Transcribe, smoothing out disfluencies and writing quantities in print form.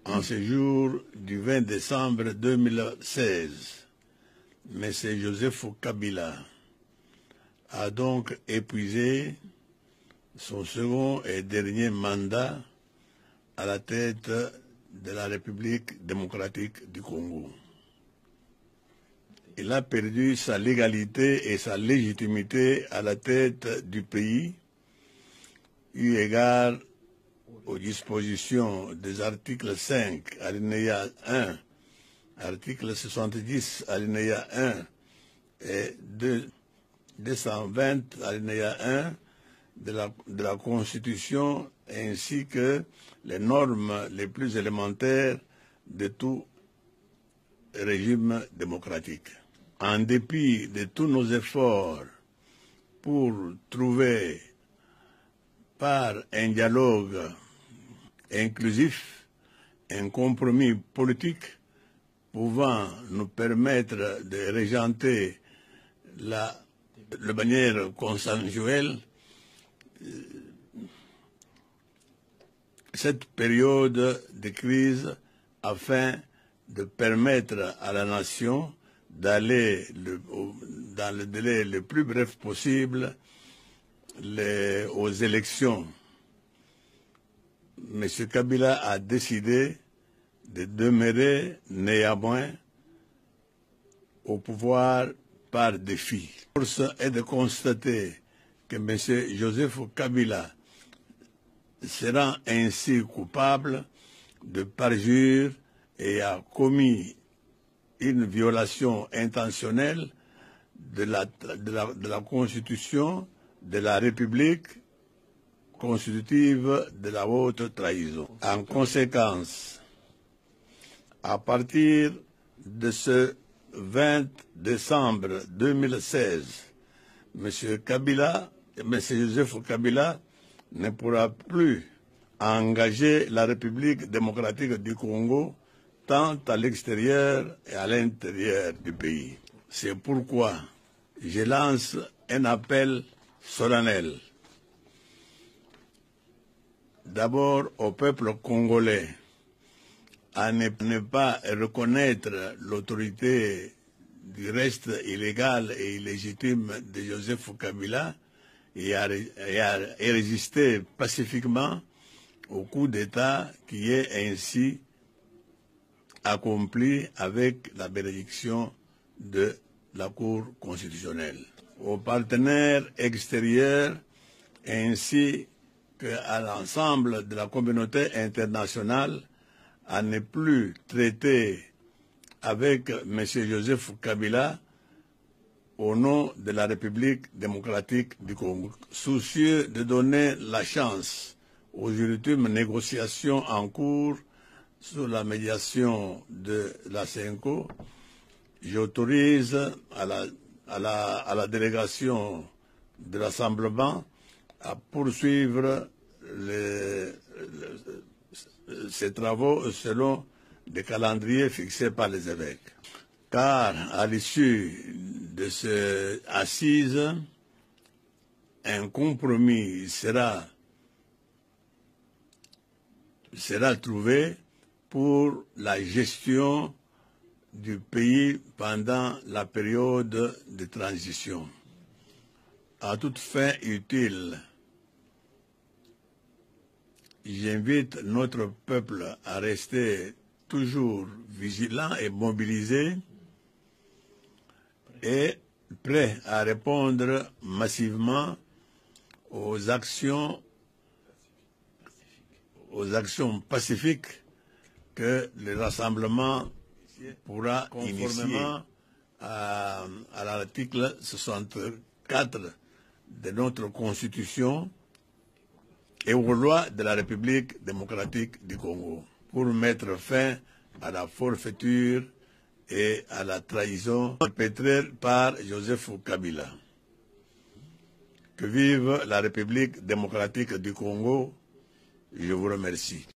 En ce jour du 20 décembre 2016, M. Joseph Kabila a donc épuisé son second et dernier mandat à la tête de la République démocratique du Congo. Il a perdu sa légalité et sa légitimité à la tête du pays, eu égard aux dispositions des articles 5, alinéa 1, article 70, alinéa 1 et 220, alinéa 1 de la Constitution, ainsi que les normes les plus élémentaires de tout régime démocratique. En dépit de tous nos efforts pour trouver par un dialogue inclusif un compromis politique pouvant nous permettre de régenter de manière consensuelle cette période de crise afin de permettre à la nation d'aller dans le délai le plus bref possible aux élections. M. Kabila a décidé de demeurer néanmoins au pouvoir par défi. Force est de constater que M. Joseph Kabila sera ainsi coupable de parjure et a commis une violation intentionnelle de la Constitution de la République constitutive de la haute trahison. En conséquence, à partir de ce 20 décembre 2016, M. Joseph Kabila ne pourra plus engager la République démocratique du Congo tant à l'extérieur et à l'intérieur du pays. C'est pourquoi je lance un appel solennel. D'abord au peuple congolais à ne pas reconnaître l'autorité du reste illégal et illégitime de Joseph Kabila et à résister pacifiquement au coup d'État qui est ainsi accompli avec la bénédiction de la Cour constitutionnelle. Aux partenaires extérieurs ainsi qu'à l'ensemble de la communauté internationale à ne plus traiter avec M. Joseph Kabila au nom de la République démocratique du Congo. Soucieux de donner la chance aux ultimes négociations en cours sous la médiation de la CENCO, j'autorise à la délégation de l'Assemblement à poursuivre ces travaux selon des calendriers fixés par les évêques. Car à l'issue de ces assises, un compromis sera trouvé pour la gestion du pays pendant la période de transition. À toute fin utile, j'invite notre peuple à rester toujours vigilant et mobilisé et prêt à répondre massivement aux actions pacifiques que le rassemblement pourra initier à l'article 64 de notre Constitution et aux lois de la République démocratique du Congo pour mettre fin à la forfaiture et à la trahison perpétrée par Joseph Kabila. Que vive la République démocratique du Congo. Je vous remercie.